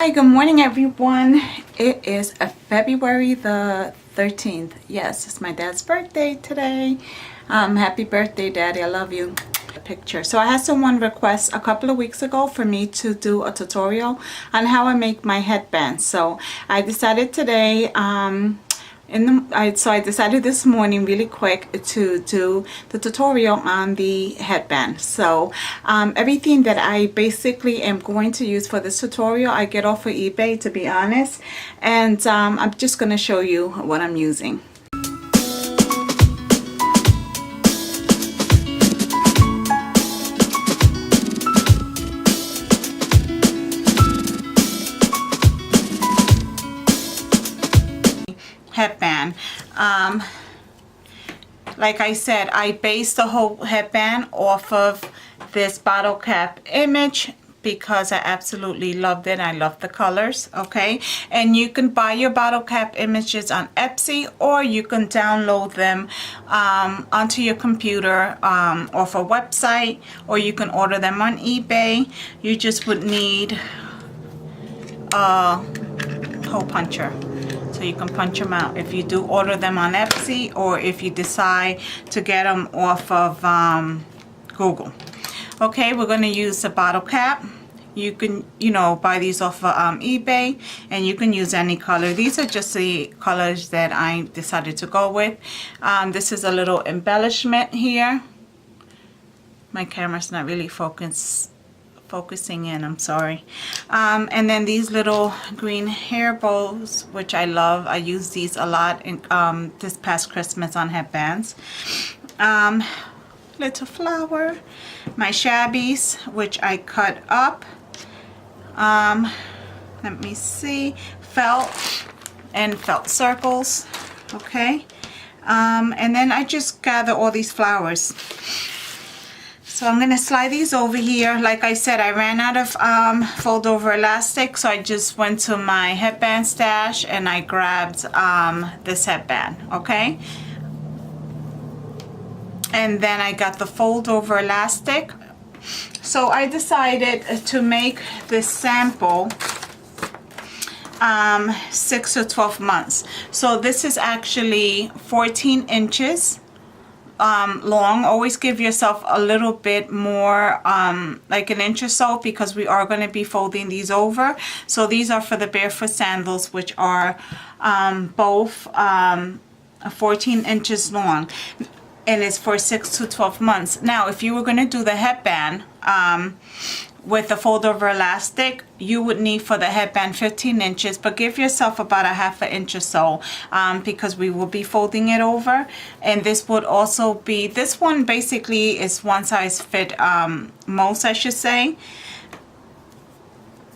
Hi, good morning everyone. It is February the 13th. Yes, it's my dad's birthday today. Happy birthday, Daddy. I love you. Picture. So I had someone request a couple of weeks ago for me to do a tutorial on how I make my headband. So I decided today so I decided this morning really quick to do the tutorial on the headband. So everything that I basically am going to use for this tutorial I get off of eBay, to be honest, and I'm just going to show you what I'm using. Headband. Like I said, I based the whole headband off of this bottle cap image because I absolutely loved it. I love the colors. Okay, and you can buy your bottle cap images on Etsy, or you can download them onto your computer off a website, or you can order them on eBay. You just would need a hole puncher, so you can punch them out if you do order them on Etsy, or if you decide to get them off of Google. Okay, we're going to use the bottle cap. You can, buy these off of eBay, and you can use any color. These are just the colors that I decided to go with. This is a little embellishment here. My camera's not really focusing in, I'm sorry. And then these little green hair bows, which I love. I use these a lot in this past Christmas on headbands. Little flower, my shabbies, which I cut up. Let me see, felt and felt circles. Okay, and then I just gather all these flowers. So I'm going to slide these over here. Like I said, I ran out of fold over elastic, so I just went to my headband stash and I grabbed this headband. Okay, and then I got the fold over elastic. So I decided to make this sample 6 to 12 months. So this is actually 14 inches long. Always give yourself a little bit more, like an inch or so, because we are going to be folding these over. So these are for the barefoot sandals, which are both 14 inches long, and it's for 6 to 12 months. Now, if you were going to do the headband with the fold over elastic, you would need for the headband 15 inches, but give yourself about a ½ inch or so, because we will be folding it over. And this would also be, this one basically is one size fit most, I should say.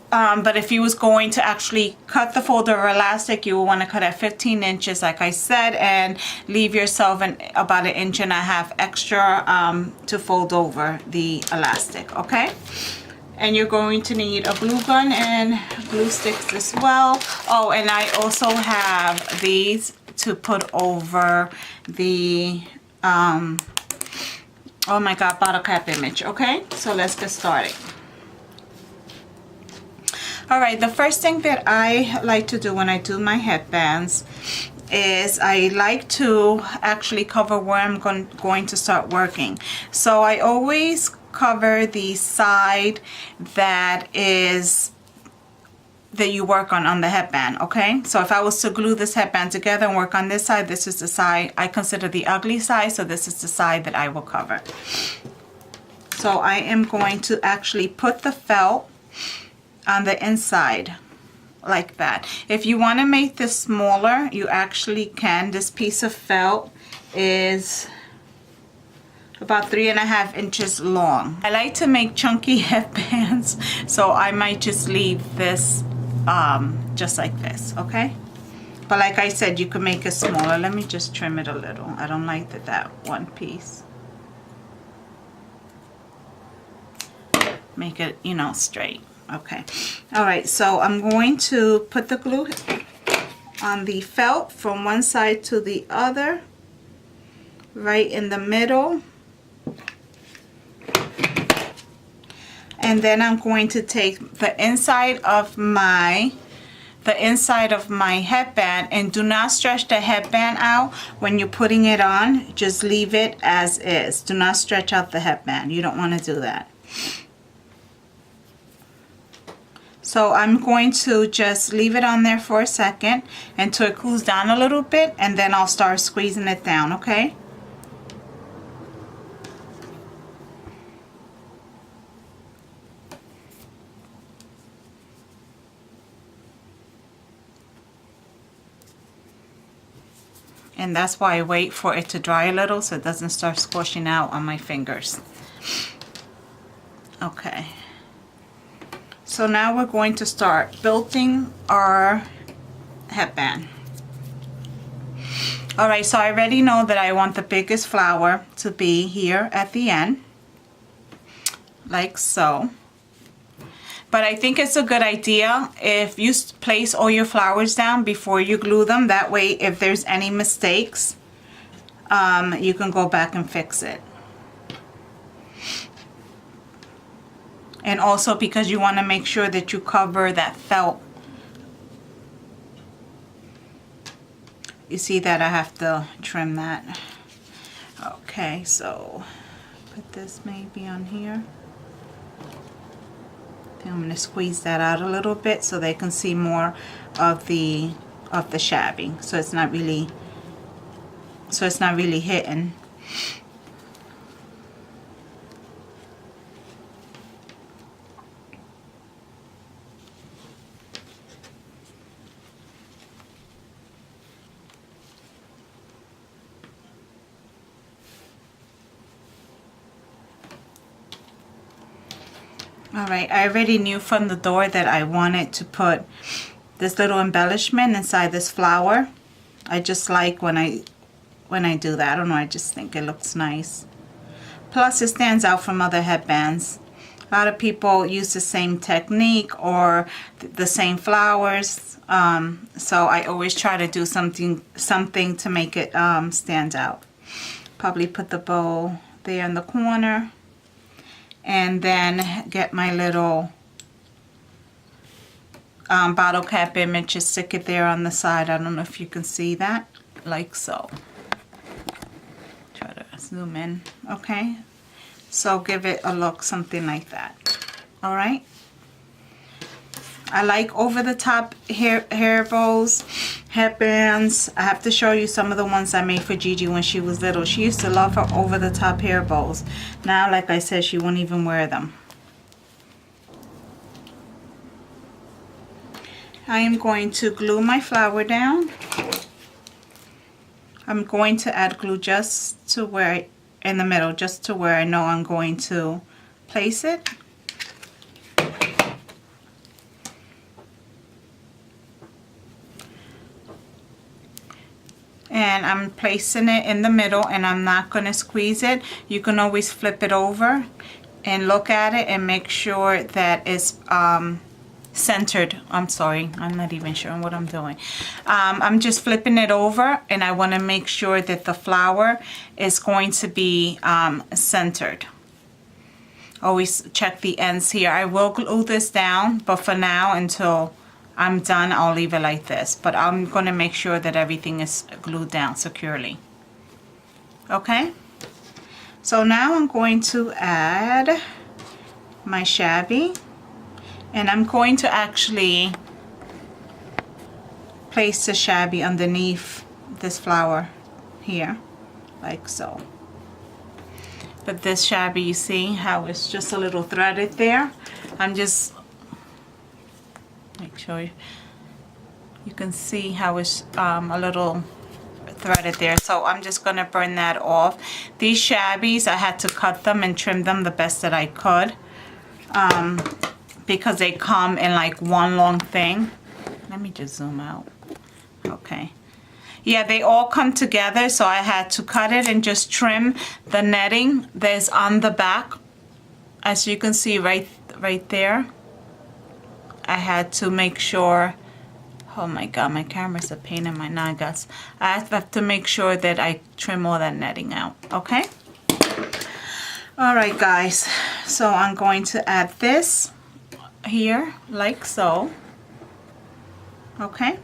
But if you was going to actually cut the fold over elastic, you will want to cut at 15 inches, like I said, and leave yourself about 1.5 inches extra to fold over the elastic. Okay, and you're going to need a glue gun and glue sticks as well. Oh, and I also have these to put over the oh my god, bottle cap image. Okay, so let's get started. All right, the first thing that I like to do when I do my headbands is I like to actually cover where I'm going to start working. So I always cover the side that you work on the headband. Okay, so if I was to glue this headband together and work on this side, this is the side I consider the ugly side, so this is the side that I will cover. So I am going to actually put the felt on the inside like that. If you want to make this smaller, you actually can. This piece of felt is about 3.5 inches long. I like to make chunky headbands, so I might just leave this just like this. Okay, but like I said, you can make it smaller. Let me just trim it a little. I don't like that one piece. Make it, straight. Okay, all right, so I'm going to put the glue on the felt from one side to the other, right in the middle. And then I'm going to take the inside of my headband, and do not stretch the headband out when you're putting it on. Just leave it as is. Do not stretch out the headband. You don't want to do that. So I'm going to just leave it on there for a second until it cools down a little bit, and then I'll start squeezing it down, okay? And that's why I wait for it to dry a little so it doesn't start squishing out on my fingers. Okay. So now we're going to start building our headband. Alright, so I already know that I want the biggest flower to be here at the end. Like so. But I think it's a good idea if you place all your flowers down before you glue them. That way, if there's any mistakes, you can go back and fix it. And also because you want to make sure that you cover that felt. You see that I have to trim that. Okay, so put this maybe on here. I'm going to squeeze that out a little bit so they can see more of the shabby, so it's not really hitting. Alright, I already knew from the door that I wanted to put this little embellishment inside this flower. I just like when I do that. I don't know, I just think it looks nice. Plus it stands out from other headbands. A lot of people use the same technique or the same flowers. So I always try to do something to make it stand out. Probably put the bow there in the corner. And then get my little bottle cap image, just stick it there on the side. I don't know if you can see that, like so. Try to zoom in, okay? So give it a look, something like that. All right. I like over the top hair bows, headbands. I have to show you some of the ones I made for Gigi when she was little. She used to love her over the top hair bows. Now, like I said, she won't even wear them. I am going to glue my flower down. I'm going to add glue just to where, in the middle, just to where I know I'm going to place it. And I'm placing it in the middle, and I'm not going to squeeze it. You can always flip it over and look at it and make sure that it's centered. I'm sorry, I'm not even sure what I'm doing. I'm just flipping it over, and I want to make sure that the flower is going to be centered. Always check the ends here. I will glue this down, but for now, until I'm done, I'll leave it like this. But I'm going to make sure that everything is glued down securely. Okay? So now I'm going to add my shabby. And I'm going to actually place the shabby underneath this flower here, like so. But this shabby, you see how it's just a little threaded there? I'm just... make sure you can see how it's a little threaded there. So I'm just going to burn that off. These shabbies, I had to cut them and trim them the best that I could because they come in like one long thing. Let me just zoom out. Okay. Yeah, they all come together, so I had to cut it and just trim the netting that's on the back. As you can see right there. I had to make sure, oh my god, my camera's a pain in my nagas. I have to make sure that I trim all that netting out, okay? All right, guys, so I'm going to add this here like so, okay,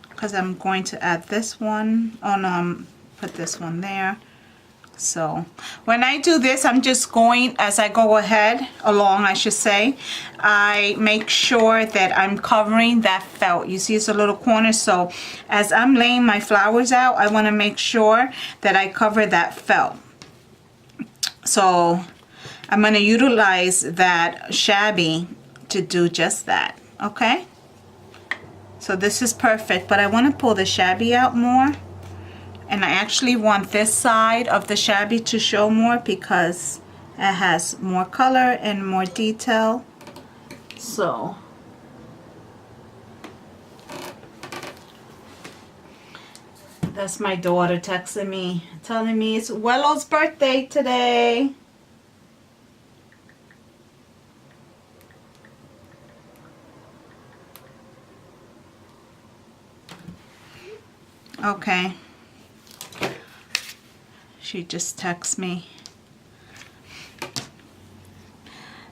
because I'm going to add this one. Oh no, put this one there. So when I do this, I'm just going, as I go ahead along, I should say, I make sure that I'm covering that felt. You see it's a little corner, so as I'm laying my flowers out, I want to make sure that I cover that felt. So I'm going to utilize that shabby to do just that, okay? So this is perfect, but I want to pull the shabby out more. And I actually want this side of the shabby to show more because it has more color and more detail. So that's my daughter texting me, telling me it's Willow's birthday today. Okay. She just texted me.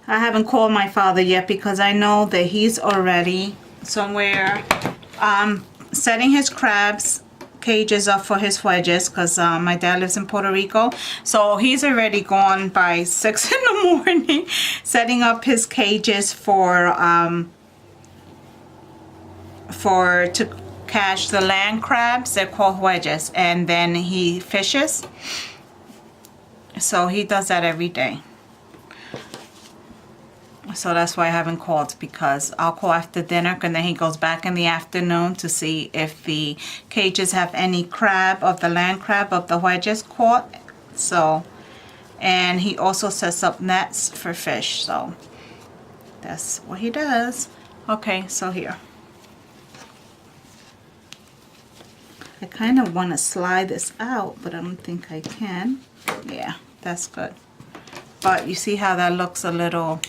I haven't called my father yet because I know that he's already somewhere setting his crabs cages up for his wedges, because my dad lives in Puerto Rico. So he's already gone by 6 in the morning setting up his cages to catch the land crabs. They're called wedges, and then he fishes. So he does that every day. So that's why I haven't called, because I'll call after dinner and then he goes back in the afternoon to see if the cages have any crab of the land crab of the wedges caught. So, and he also sets up nets for fish. So that's what he does. Okay, so here. I kind of want to slide this out, but I don't think I can. Yeah, that's good. But you see how that looks a little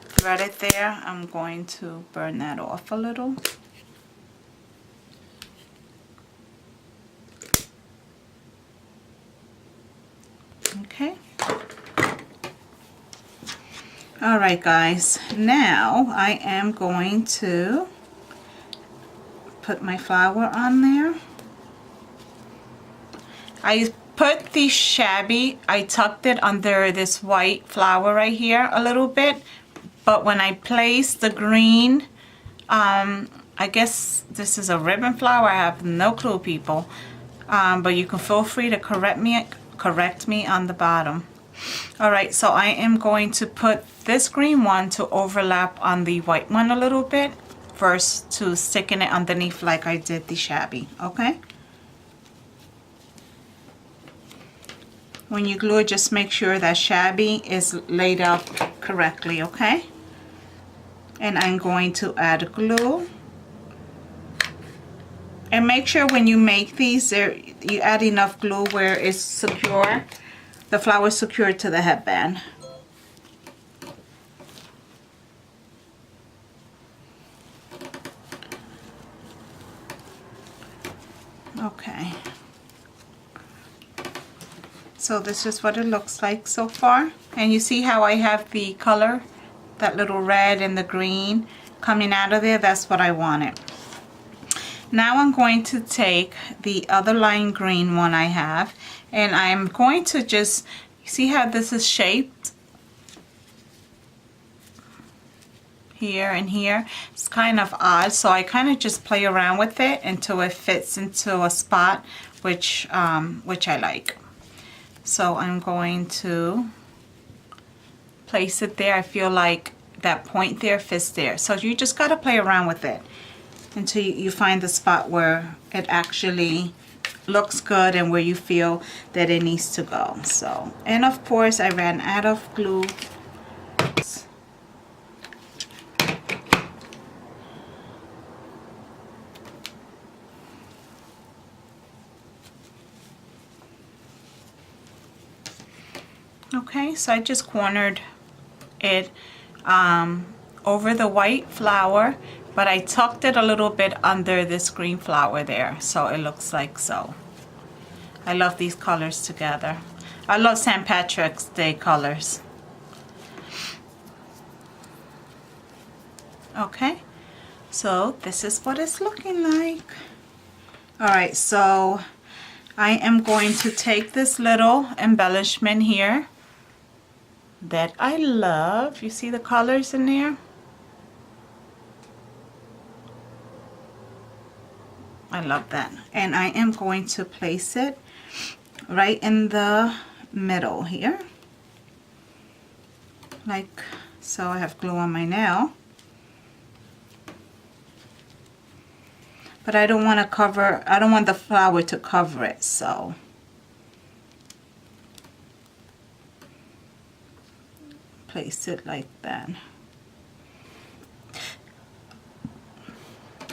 threaded there? I'm going to burn that off a little. Okay. All right, guys. Now I am going to put my flower on there. I put the shabby, I tucked it under this white flower right here a little bit, but when I place the green, I guess this is a ribbon flower, I have no clue, people, but you can feel free to correct me on the bottom. Alright, so I am going to put this green one to overlap on the white one a little bit, first to sticking it underneath like I did the shabby, okay? When you glue it, just make sure that shabby is laid out correctly, okay? And I'm going to add glue. And make sure when you make these, you add enough glue where it's secure, the flower is secured to the headband. Okay. So this is what it looks like so far. And you see how I have the color, that little red and the green coming out of there? That's what I wanted. Now I'm going to take the other lime green one I have, and I'm going to just, see how this is shaped? Here and here. It's kind of odd, so I kind of just play around with it until it fits into a spot which I like. So I'm going to place it there. I feel like that point there fits there. So you just got to play around with it until you find the spot where it actually looks good and where you feel that it needs to go. So, and of course I ran out of glue. Okay, so I just cornered it over the white flower, but I tucked it a little bit under this green flower there, so it looks like so. I love these colors together. I love St. Patrick's Day colors. Okay, so this is what it's looking like. All right, so I am going to take this little embellishment here that I love. You see the colors in there? I love that. And I am going to place it right in the middle here. Like so. I have glue on my nail. But I don't want to cover, I don't want the flower to cover it, so. Place it like that.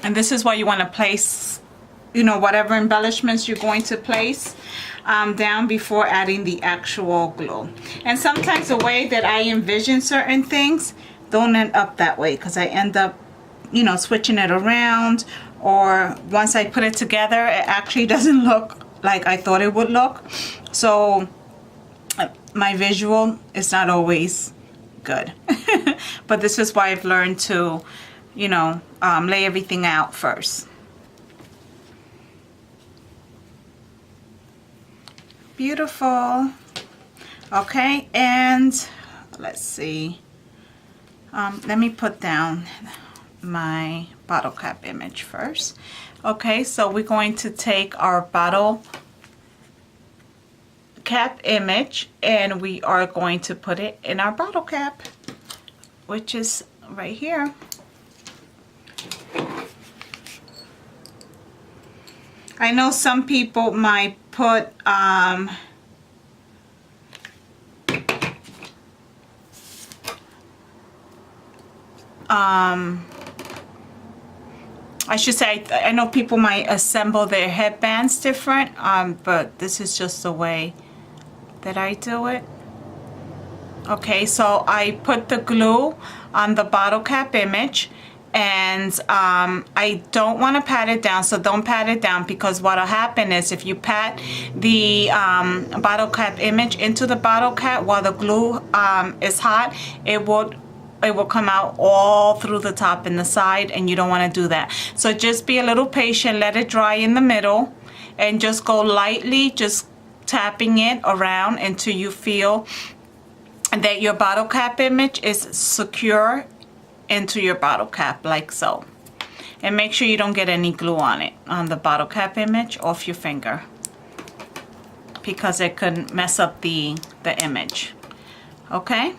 And this is why you want to place, you know, whatever embellishments you're going to place down before adding the actual glue. And sometimes the way that I envision certain things don't end up that way, because I end up, you know, switching it around, or once I put it together it actually doesn't look like I thought it would look. So my visual is not always good. But this is why I've learned to, you know, lay everything out first. Beautiful. Okay, and let's see, let me put down my bottle cap image first. Okay, so we're going to take our bottle cap image and we are going to put it in our bottle cap, which is right here. I know some people might put I should say, I know people might assemble their headbands different, but this is just the way that I do it. Okay, so I put the glue on the bottle cap image, and I don't want to pat it down, so don't pat it down, because what'll happen is if you pat the bottle cap image into the bottle cap while the glue is hot, it will come out all through the top and the side, and you don't want to do that. So just be a little patient, let it dry in the middle, and just go lightly, just tapping it around until you feel that your bottle cap image is secure into your bottle cap, like so. And make sure you don't get any glue on it, on the bottle cap image, off your finger, because it could mess up the image. Okay,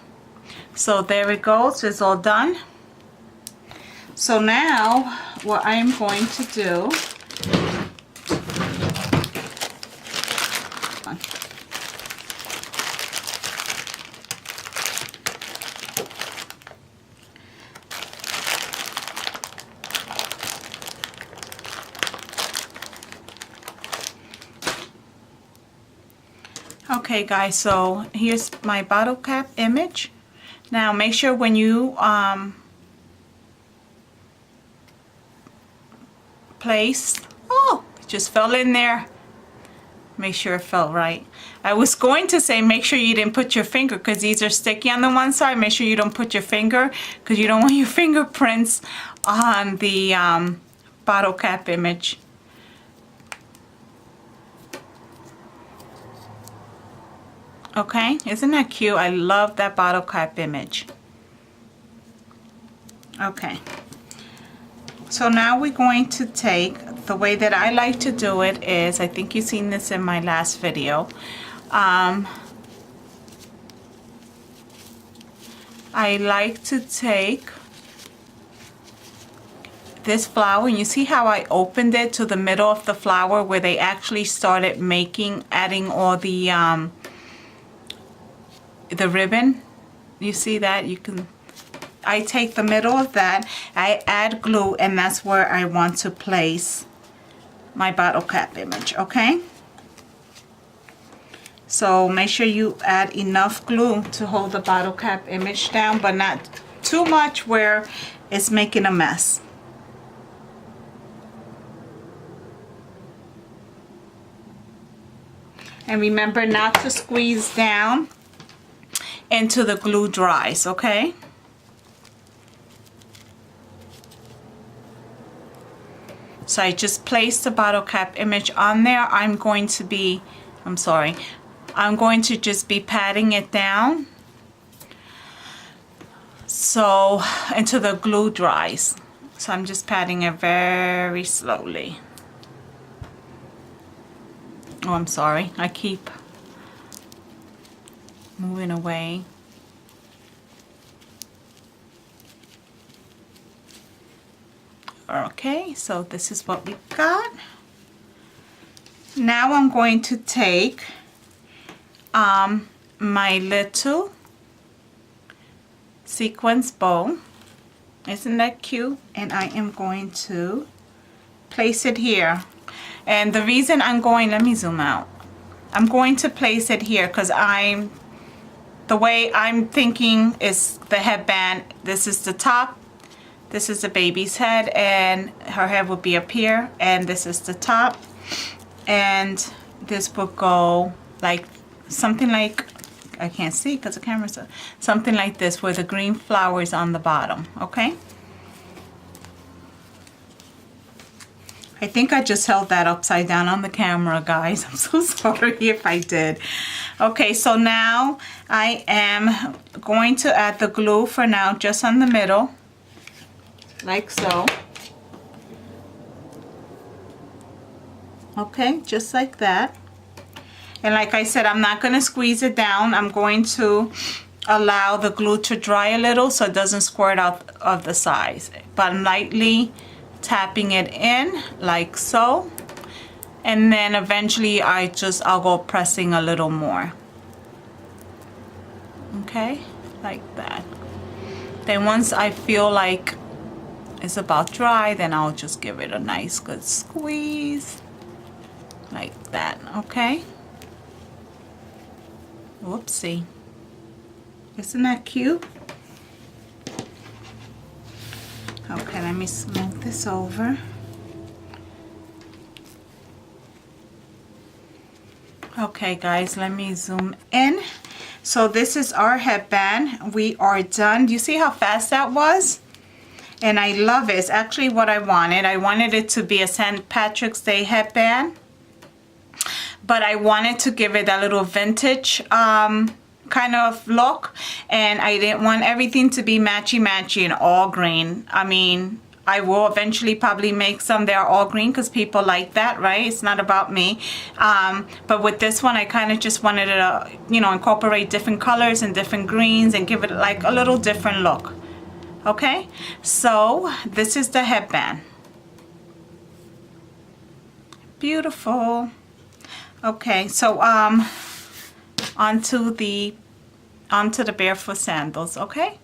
so there it goes, it's all done. So now what I'm going to do, okay guys, so here's my bottle cap image. Now make sure when you place, oh, it just fell in there. Make sure it felt right. I was going to say make sure you didn't put your finger, because these are sticky on the one side. Make sure you don't put your finger, because you don't want your fingerprints on the bottle cap image. Okay, isn't that cute? I love that bottle cap image. Okay, so now we're going to take, the way that I like to do it is, I think you've seen this in my last video. I like to take this flower, and you see how I opened it to the middle of the flower where they actually started adding all the ribbon. You see that? I take the middle of that, I add glue, and that's where I want to place my bottle cap image. Okay, so make sure you add enough glue to hold the bottle cap image down, but not too much where it's making a mess. And remember not to squeeze down until the glue dries, okay? So I just placed the bottle cap image on there. I'm going to just be patting it down so until the glue dries. So I'm just patting it very slowly. Oh, I'm sorry, I keep moving away. Okay, so this is what we got. Now I'm going to take my little sequence bow. Isn't that cute? And I am going to place it here. And the reason I'm going, let me zoom out. I'm going to place it here because the way I'm thinking is the headband, this is the top, this is the baby's head, and her head will be up here, and this is the top, and this will go like something like, I can't see because the camera's something like this, where the green flower is on the bottom, okay? I think I just held that upside down on the camera, guys. I'm so sorry if I did. Okay, so now I am going to add the glue for now, just on the middle, like so. Okay, just like that. And like I said, I'm not going to squeeze it down. I'm going to allow the glue to dry a little so it doesn't squirt out of the sides. But I'm lightly tapping it in like so. And then eventually I'll go pressing a little more. Okay, like that. Then once I feel like it's about dry, then I'll just give it a nice good squeeze. Like that, okay? Whoopsie. Isn't that cute? Okay, let me smooth this over. Okay guys, let me zoom in. So this is our headband. We are done. Do you see how fast that was? And I love it. It's actually what I wanted. I wanted it to be a St. Patrick's Day headband, but I wanted to give it that little vintage kind of look, and I didn't want everything to be matchy-matchy and all green. I mean, I will eventually probably make some that are all green because people like that, right? It's not about me. But with this one, I kind of just wanted to, you know, incorporate different colors and different greens and give it like a little different look. Okay, so this is the headband. Beautiful. Okay, so onto the barefoot sandals, okay?